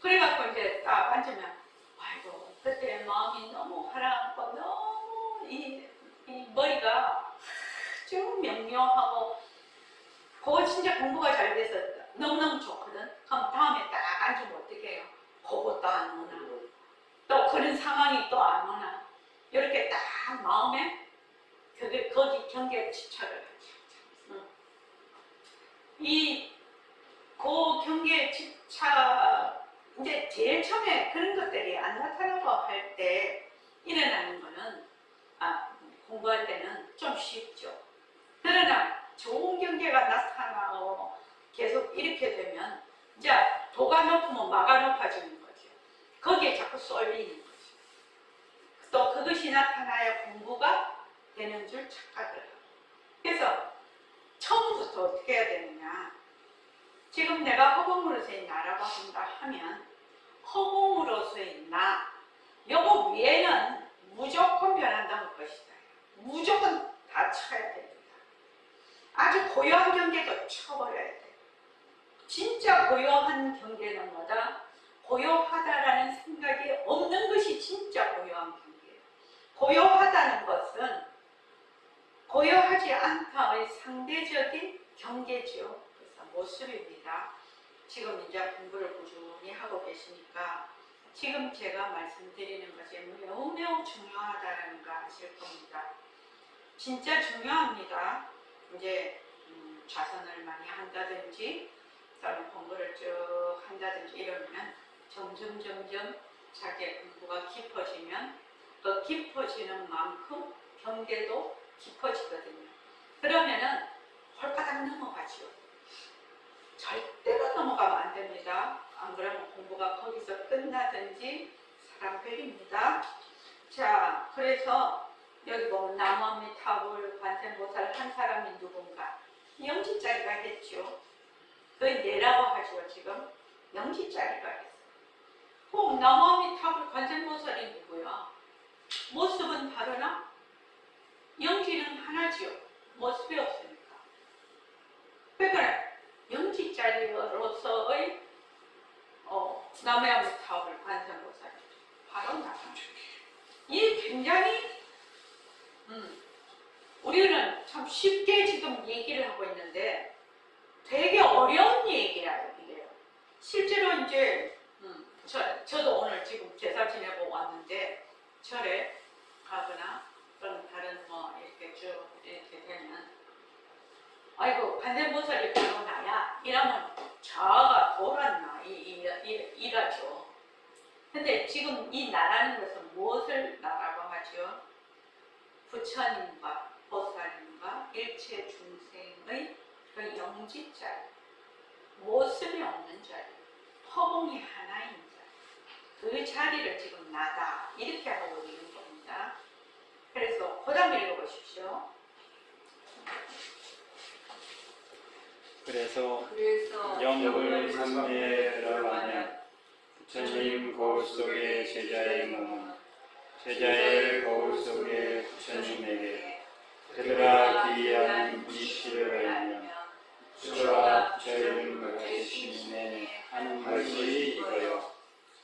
그래갖고 이제 딱 앉으면 아이고 그때 마음이 너무 가라앉고 너무 이 머리가 아주 명료하고 그거 진짜 공부가 잘 돼서 너무너무 좋거든. 그럼 다음에 딱 앉으면 어떻게 해요? 그것도 안 오나 또 그런 상황이 또 안 오나 이렇게 딱 마음에 거기 경계에 집착을 하죠. 그 경계에 집착 이제 제일 처음에 그런 것들이 안 나타나고 할 때 일어나는 거는 공부할 때는 좀 쉽죠. 그러나 좋은 경계가 나타나고 계속 이렇게 되면 이제 도가 높으면 마가 높아지는 거죠. 거기에 자꾸 쏠리는 거죠. 또 그것이 나타나야 공부가 되는 줄 착각을 하고. 그래서 처음부터 어떻게 해야 되느냐. 지금 내가 허공으로서의 나라고 한다 하면 허공으로서의 나 요거 위에는 무조건 변한다는 것이다. 무조건 다 쳐야 됩니다. 아주 고요한 경계도 쳐버려야 돼. 진짜 고요한 경계는 뭐다? 고요하다라는 생각이 없는 것이 진짜 고요한 경계예요. 고요하다는 것은 고요하지 않다의 상대적인 경계죠. 그래서 모습입니다. 지금 이제 공부를 꾸준히 하고 계시니까 지금 제가 말씀드리는 것이 매우 중요하다는 거 아실 겁니다. 진짜 중요합니다. 이제 좌선을 많이 한다든지 또는 공부를 쭉 한다든지 이러면 점점 자기의 공부가 깊어지면 그 깊어지는 만큼 경계도 깊어지거든요. 그러면은 홀가닥 넘어가죠. 절대로 넘어가면 안 됩니다. 안 그러면 공부가 거기서 끝나든지 사람 별입니다. 자, 그래서 여기 보면 나무아미타불 관세음보살 한 사람이 누군가 영지짜리가 했죠. 그 내라고 하죠. 지금 영지자리가 있어요. 혹 나무아미타불 관세음보살이 누구야? 모습은 다르나? 영지는 하나지요. 모습이 없으니까. 그러니까 영지자리로서의 나무아미타불 관세음보살이 바로 나타나요. 이게 굉장히 우리는 참 쉽게 지금 얘기를 하고 있는데 되게 어려운 얘기예요, 이게. 실제로 이제 저도 오늘 지금 제사 지내고 왔는데 절에 가거나 또는 다른 뭐 이렇게 쭉 이렇게 되면 아이고 관세음보살이 바로 나야 이러면 자아가 돌았나 이라죠. 근데 지금 이 나라는 것은 무엇을 나라고 하죠? 부처님과 보살님과 일체 중생의 그 영지자리, 모습이 없는 자리, 허공이 하나인 자리, 그 자리를 지금 나다 이렇게 하고 있는 겁니다. 그래서 그 다음 읽어보십시오.
그래서
영을
삼매에 들어가면 부처님 거울 속의 제자의 몸은 제자의 거울 속의 부처님에게 그들아 기이한 이치를 알며 부처와 부처님 가르치심에 하는 것이 이거요.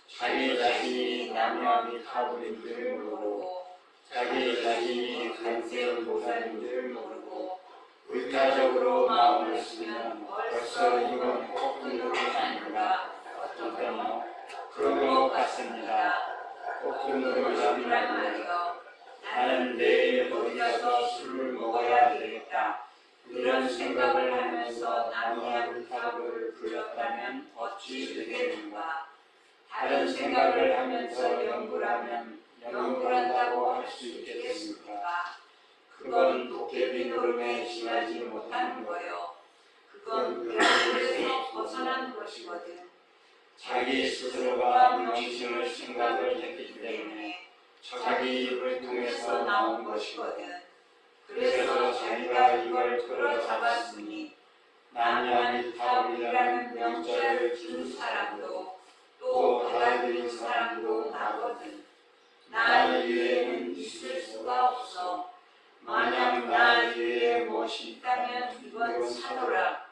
자기 자신이 나무아미타불인 줄 모르고 자기 자신이 관세음보살인 줄 모르고 의타적으로 마음을 쓰면 벌써 이건 꼭두누이 아닌가 어떠며 그런 것 같습니다. 꼭두누이란 말이요. 나는 내일 어디 가서 술을 먹어야 되겠다. 이런 생각을 하면서 나무아미타불을 불렀다면 어찌 되겠는가. 다른 생각을 하면서 연구하면 연구한다고 할 수 있겠습니까? 그건 도깨비 노름에 지나지 못하는 거요. 그건 별물에서 벗어난 것이거든. 자기 스스로가 명심을 생각을 했기 때문에 자기 입을 통해서 나온 것이거든. 그래서 자기가 이걸 들어잡았으니 나무아미타불이라는 명자를 준 사람도 또 받아들인 사람도 나거든. 나 이외에는 있을 수가 없어. 만약 나 이외에 무엇이 있다면 이건 사도라.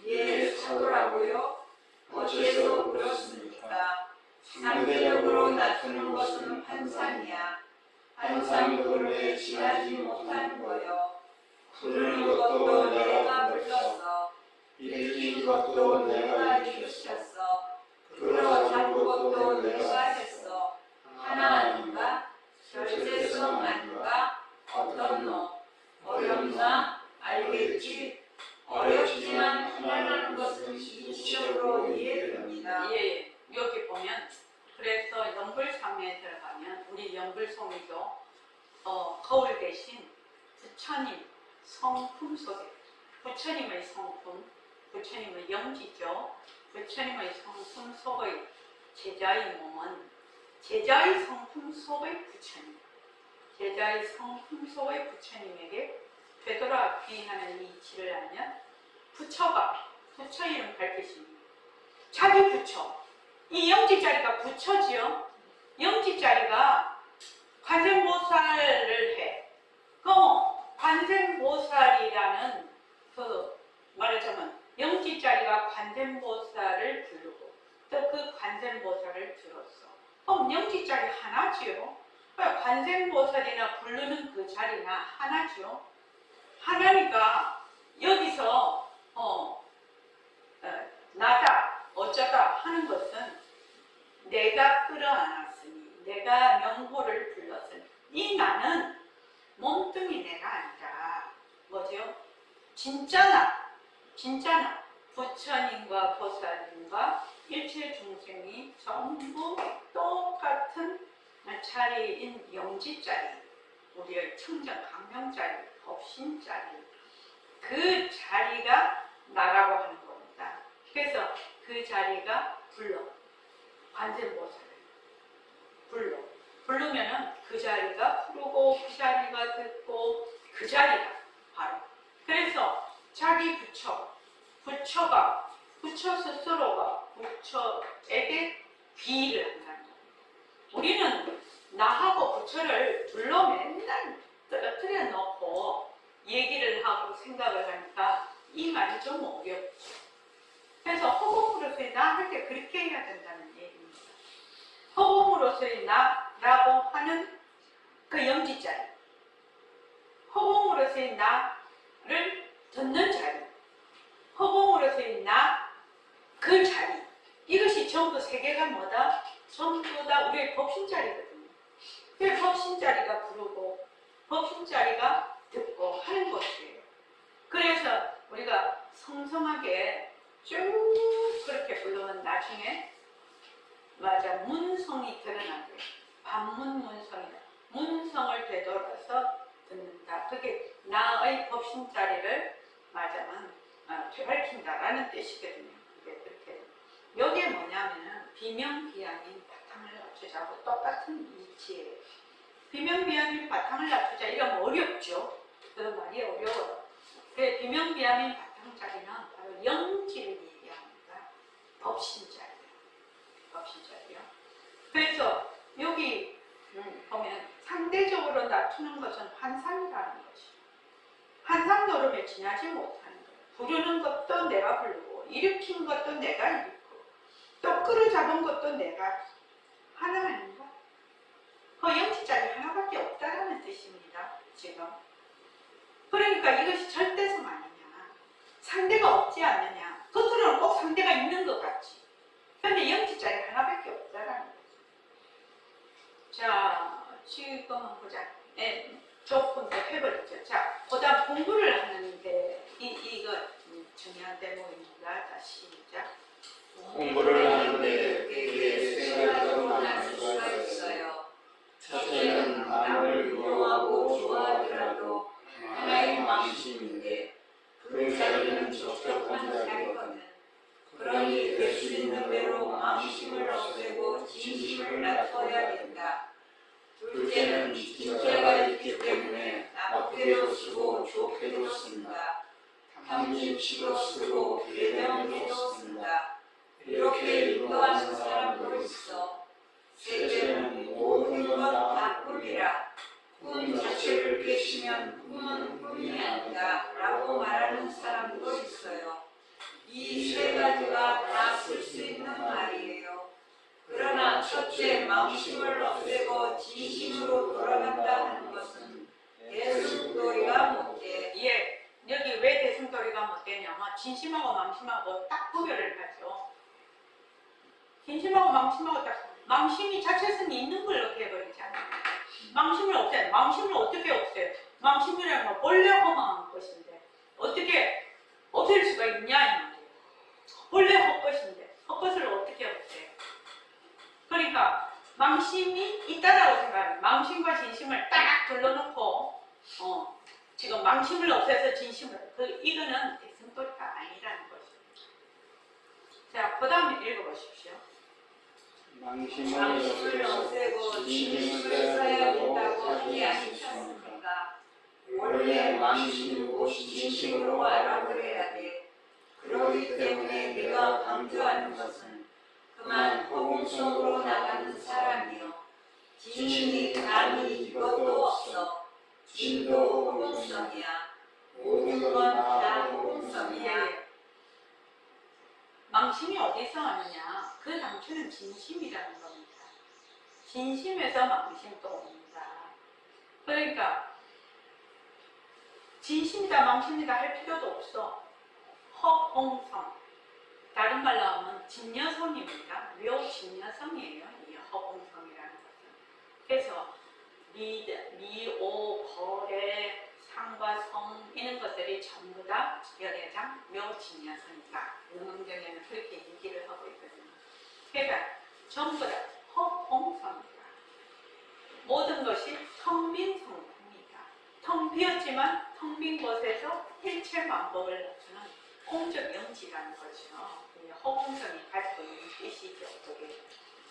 예, 사도라고요? 어째서 그렇습니까? 상대적으로 나타나는 것은 환상이야. 환상 노름에 지나지 못하는 거요. 부르는 것도 내가 불렀어. 일으킨 것도 내가 일으켰어. 끌어잡은 것도 내가 했어. 하나 아닌가? 절대성 아닌가? 어떤 놈? 어렵나? 알겠지? 어렵지만 하나라는 것은 이치적으로 이해됩니다.
예, 여기 보면 그래서 영불삼매에 들어가면 우리 영불송이도 거울 대신 부처님 성품 속에 부처님의 성품, 부처님의 영지죠. 부처님의 성품 속의 제자의 몸은 제자의 성품 속의 부처님, 제자의 성품 속의 부처님에게 되돌아 귀하는 이치를 알면 부처가 부처 이름 밝히십니다. 자기 부처, 이 영지자리가 부처지요. 영지자리가 관세음보살을 해. 그럼 관세음보살이라는 그 말하자면 영지자리가 관세음보살을 부르고 또 그 관세음보살을 들었어. 그럼 영지자리 하나지요. 관세음보살이나 부르는 그 자리나 하나죠. 하나니까 여기서 나다 어쩌다 하는 것은 내가 끌어안았으니 내가 명호를 불렀으니 이 나는 몸뚱이 내가 아니라 뭐죠? 진짜 나 부처님과 보살님과 일체 중생이 전부 똑같은 자리인 영지자리, 우리의 청정 강명자리, 법신자리, 그 자리가 나라고 하는 겁니다. 그래서 그 자리가 관세음보살을 부르면은 그 자리가 부르고 그 자리가 듣고 그 자리가 바로. 그래서 자기 부처가 부처 스스로가 부처에게 비의를 한다는 거예요. 우리는 나하고 부처를 둘러 맨날 떨어뜨려 놓고 얘기를 하고 생각을 하니까 이 말이 좀 어렵죠. 그래서 허공으로서의 나 할 때 그렇게 해야 된다는 얘기입니다. 허공으로서의 나라고 하는 그 영지자리, 허공으로서의 나를 듣는 자리, 허공으로서의 나, 그 자리, 이것이 전부 세계가 뭐다? 전부 다 우리의 법신자리거든요. 그 법신자리가 부르고 법신자리가 듣고 하는 것이에요. 그래서 우리가 성성하게 쭉 그렇게 부르면 나중에 맞아 문성이 드러나게 반문문성이다. 문성을 되돌아서 듣는다. 그게 나의 법신자리를 말하자면 되밝힌다라는 뜻이거든요. 이게 그렇게 여기에 뭐냐면은 비명비양인 바탕을 낮추자고 똑같은 이치예요. 비명비양인 바탕을 낮추자 이러면 어렵죠. 그 말이 어려워요. 그 비명비양인 바탕자리는 바로 영지를 얘기합니다. 법신자리요. 법신자리요. 그래서 여기 보면 상대적으로 낮추는 것은 환상이라는 것이에요. 환상 노름에 지나지 못하는 거예요. 부르는 것도 내가 부르고 일으킨 것도 내가 일으키고 또 끌어잡은 것도 내가 하나 아닌가? 그 영지자리 하나밖에 없다라는 뜻입니다. 지금. 그러니까 이것이 절대성 아니냐. 상대가 없지 않느냐. 겉으로는 꼭 상대가 있는 것 같지. 근데 영지자리 하나밖에 없다라는 거죠. 자, 지금 보자. 조금 더 해버리죠. 자, 그 다음 공부를 하는데 이거 중요한 대목입니다. 다시 시작.
공부를 하는데 그게 세 가지로 나눌 수가 있어요. 첫째는 남을 미워하고 좋아하더라도 하나의 망심인데 그 자리는 적적한 자리거든. 그러니 될 수 있는 대로 망심을 없애고 진심을 낮춰야 된다. 둘째는 진짜가 있기 때문에 나쁘게도 쓰고 좋게도 쓴다. 탐진치도 쓰고 배명치도 쓴다. 이렇게 인도하는 사람도 있어. 셋째는 모든 건 다 꿈이라. 꿈 자체를 깨치면 꿈은 꿈이 아니다 라고 말하는 사람도 있어요. 이 세 가지가 다 쓸 수 있는 말이에요. 그러나 첫째 망심을 없애고 진심으로 돌아간다 하는 것은 대승도리가 못돼.
예, 여기 왜 대승도리가 못되냐면 진심하고 망심하고 딱 구별을 하죠. 진심하고 망심하고 딱 망심이 자체성이 있는 걸로 해버리잖아요. 망심을 없애요. 망심을 어떻게 없애요? 망심이라는 건 본래 허망한 것인데 어떻게 없앨 수가 있냐 이 말이에요. 본래 헛것인데 헛것을 어떻게 없애요? 그러니까 망심이 있다라고 생각해요. 망심과 진심을 딱 둘러놓고 지금 망심을 없애서 진심을 이거는 대승도리가 아니라는 것입니다. 자, 그 다음에 읽어보십시오.
망심을 없애고 진심을 써야 된다고 하지 않으셨습니까? 원래 망심이고 진심으로 알아버려야 돼. 그렇기 때문에 내가 강조하는 것은 그만 허공성으로 나가는 사람이요. 진이 단이 이것도 없어. 진도 허공성이야. 모든 건 다 허공성이야.
망심이 어디서 하느냐? 그 당초는 진심이라는 겁니다. 진심에서 망심도 옵니다. 그러니까 진심이다 망심이다 할 필요도 없어. 허공성. 다른 말로 하면 진여성입니다. 묘진여성이에요. 이 허공성이라는 것은. 그래서 미오, 거래, 상과 성 이런 것들이 전부 다 열애장 묘진여성이다. 영웅경에는 그렇게 얘기를 하고 있거든요. 그러니까 전부 다 허공성이다. 모든 것이 텅 빈 성품이다. 텅 비었지만 텅 빈 곳에서 일체만법을 낮추는 공적 영지라는 거죠. 허공성이 가지고 있는 뜻이죠. 그게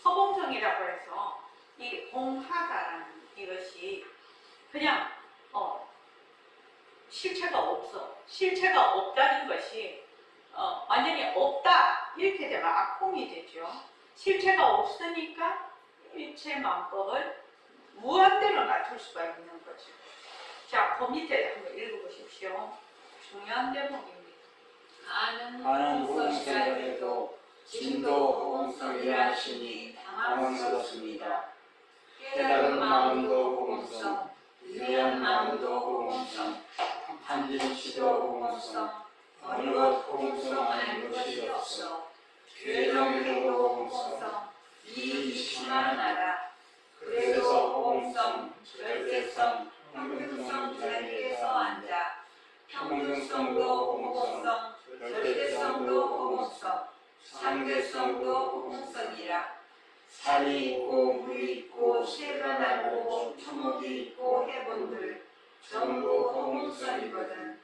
허공성이라고 해서 이 공하다라는 이것이 그냥 실체가 없어. 실체가 없다는 것이 완전히 없다 이렇게 되면 악공이 되죠. 실체가 없으니까 일체만법을 무한대로 낮출 수가 있는 거죠. 자, 그 밑에 한번 읽어보십시오. 중요한 대목입니다.
아는
아는
호응성이라도 진도 호응성이라 하시니 당황스럽습니다. 깨달은 마음도 호응성, 위대한 마음도 호응성, 한진치도 호응성, 어느 것 호응성 아닌 것이 없어. 괴정해도 호응성, 이익이시만 하라. 그래서 호응성, 절대성, 평등성 자리에서 앉아 평등성도 호응성, 절대성도 호응성, 상대성도 호응성이라. 살이 있고 물이 있고 새가 나고 초목이 있고 해본들 전부 호응성이거든.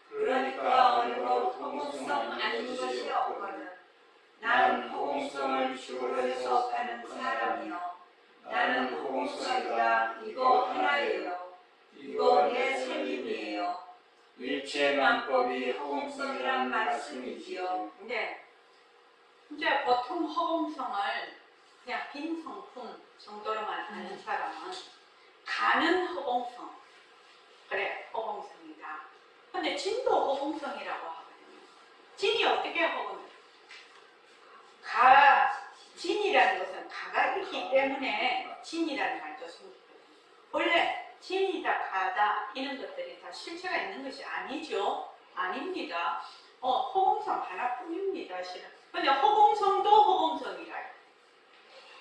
그러니까 어느 것 호응성 아닌 것이 없거든. 난 호응성을 주로 해서 가는 사람이요. 나는 호응성이라 이거 하나예요. 이거 내 삶이에요. 일체만법이 호응성이란 말씀이지요.
네. 이제 보통 허공성을 그냥 빈 성품 정도로만 아는 사람은 가는 허공성, 그래 허공성이다. 근데 진도 허공성이라고 하거든요. 진이 어떻게 허공을? 진이라는 것은 가가 있기 때문에 진이라는 말도 생기거든요. 원래 진이다, 가다 이런 것들이 다 실체가 있는 것이 아니죠. 아닙니다. 허공성 하나뿐입니다, 실은. 근데 허공성도 허공성이라요.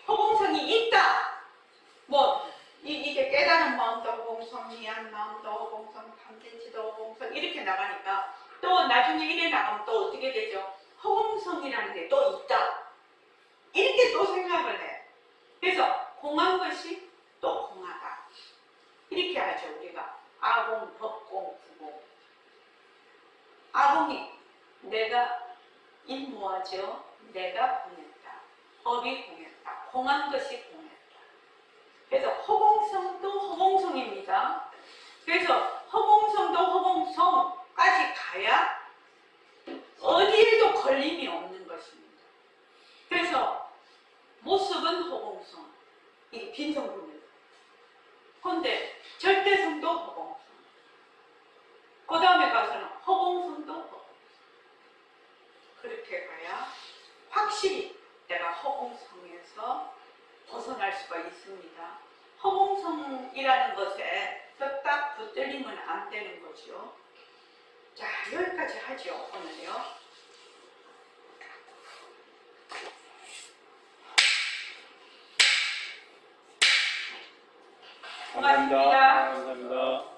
허공성이 있다. 이게 깨달은 마음도 허공성, 미안 마음도 허공성, 탐진치도 허공성 이렇게 나가니까 또 나중에 이래 나가면 또 어떻게 되죠? 허공성이라는 게 또 있다. 이렇게 또 생각을 해. 그래서 공한 것이 또 공하다. 이렇게 하죠, 우리가. 아공, 법공, 부공. 아공이 내가 임무하죠. 내가 공했다. 법이 공했다. 공한 것이 공했다. 그래서 허공성도 허공성입니다. 그래서 허공성도 허공성까지 가야 어디에도 걸림이 없는 것입니다. 그래서 모습은 허공성, 이게 빈성품입니다. 그런데 절대성도 허공성, 그 다음에 가서는 허공성도 허공성. 그렇게 가야 확실히 내가 허공성에서 벗어날 수가 있습니다. 허공성이라는 것에 딱 붙들리면 안 되는 거죠. 자, 여기까지 하죠, 오늘요. 고맙습니다.
감사합니다.